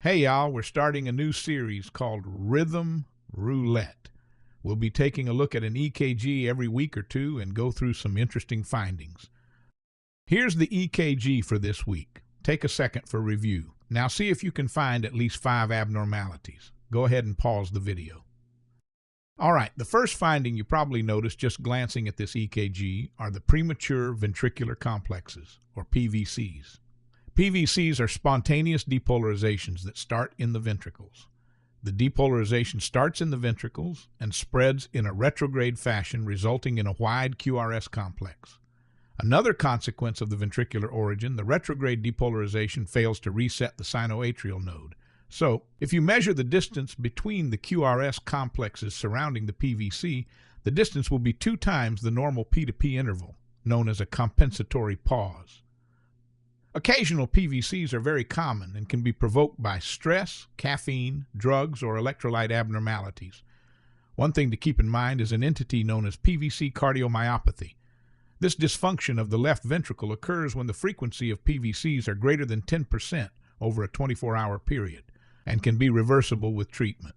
Hey y'all, we're starting a new series called Rhythm Roulette. We'll be taking a look at an EKG every week or two and go through some interesting findings. Here's the EKG for this week. Take a second for review. Now see if you can find at least 5 abnormalities. Go ahead and pause the video. Alright, the first finding you probably noticed just glancing at this EKG are the premature ventricular complexes, or PVCs. PVCs are spontaneous depolarizations that start in the ventricles. The depolarization starts in the ventricles and spreads in a retrograde fashion, resulting in a wide QRS complex. Another consequence of the ventricular origin, the retrograde depolarization fails to reset the sinoatrial node. So, if you measure the distance between the QRS complexes surrounding the PVC, the distance will be 2 times the normal P-to-P interval, known as a compensatory pause. Occasional PVCs are very common and can be provoked by stress, caffeine, drugs, or electrolyte abnormalities. One thing to keep in mind is an entity known as PVC cardiomyopathy. This dysfunction of the left ventricle occurs when the frequency of PVCs are greater than 10% over a 24-hour period and can be reversible with treatment.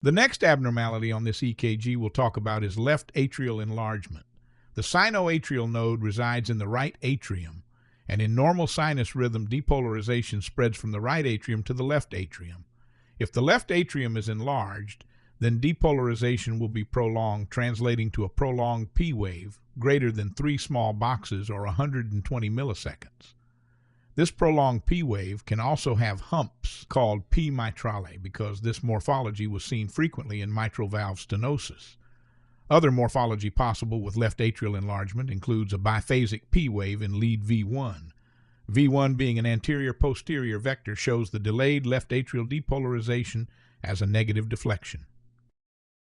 The next abnormality on this EKG we'll talk about is left atrial enlargement. The sinoatrial node resides in the right atrium, and in normal sinus rhythm, depolarization spreads from the right atrium to the left atrium. If the left atrium is enlarged, then depolarization will be prolonged, translating to a prolonged P wave greater than 3 small boxes or 120 milliseconds. This prolonged P wave can also have humps called P mitrale because this morphology was seen frequently in mitral valve stenosis. Other morphology possible with left atrial enlargement includes a biphasic P wave in lead V1. V1 being an anterior-posterior vector shows the delayed left atrial depolarization as a negative deflection.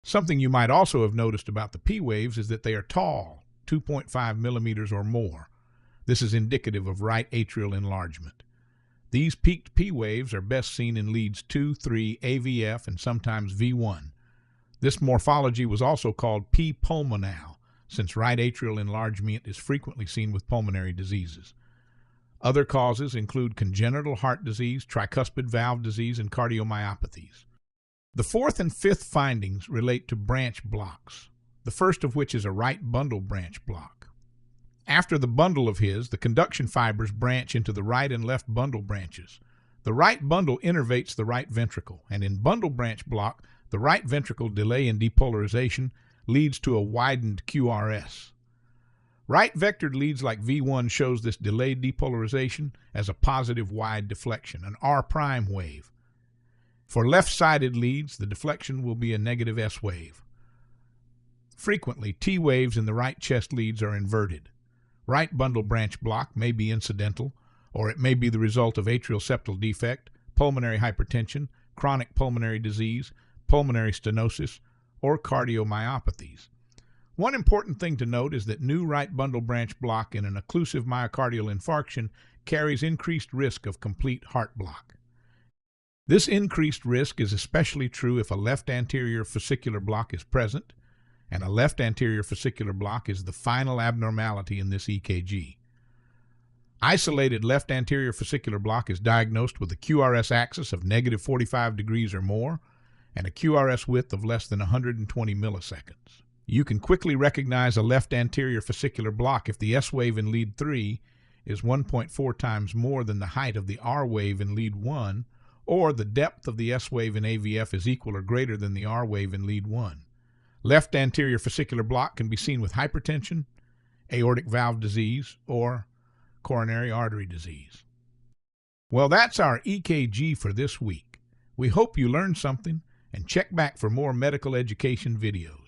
Something you might also have noticed about the P waves is that they are tall, 2.5 millimeters or more. This is indicative of right atrial enlargement. These peaked P waves are best seen in leads 2, 3, AVF, and sometimes V1. This morphology was also called P pulmonale, since right atrial enlargement is frequently seen with pulmonary diseases. Other causes include congenital heart disease, tricuspid valve disease, and cardiomyopathies. The fourth and fifth findings relate to branch blocks, the first of which is a right bundle branch block. After the bundle of His, the conduction fibers branch into the right and left bundle branches. The right bundle innervates the right ventricle, and in bundle branch block, the right ventricle delay in depolarization leads to a widened QRS. Right vectored leads like V1 shows this delayed depolarization as a positive wide deflection, an R' wave. For left-sided leads, the deflection will be a negative S wave. Frequently, T waves in the right chest leads are inverted. Right bundle branch block may be incidental, or it may be the result of atrial septal defect, pulmonary hypertension, chronic pulmonary disease, pulmonary stenosis, or cardiomyopathies. One important thing to note is that new right bundle branch block in an occlusive myocardial infarction carries increased risk of complete heart block. This increased risk is especially true if a left anterior fascicular block is present, and a left anterior fascicular block is the final abnormality in this EKG. Isolated left anterior fascicular block is diagnosed with a QRS axis of negative 45 degrees or more, and a QRS width of less than 120 milliseconds. You can quickly recognize a left anterior fascicular block if the S wave in lead 3 is 1.4 times more than the height of the R wave in lead 1, or the depth of the S wave in AVF is equal or greater than the R wave in lead 1. Left anterior fascicular block can be seen with hypertension, aortic valve disease, or coronary artery disease. Well, that's our EKG for this week. We hope you learned something, and check back for more medical education videos.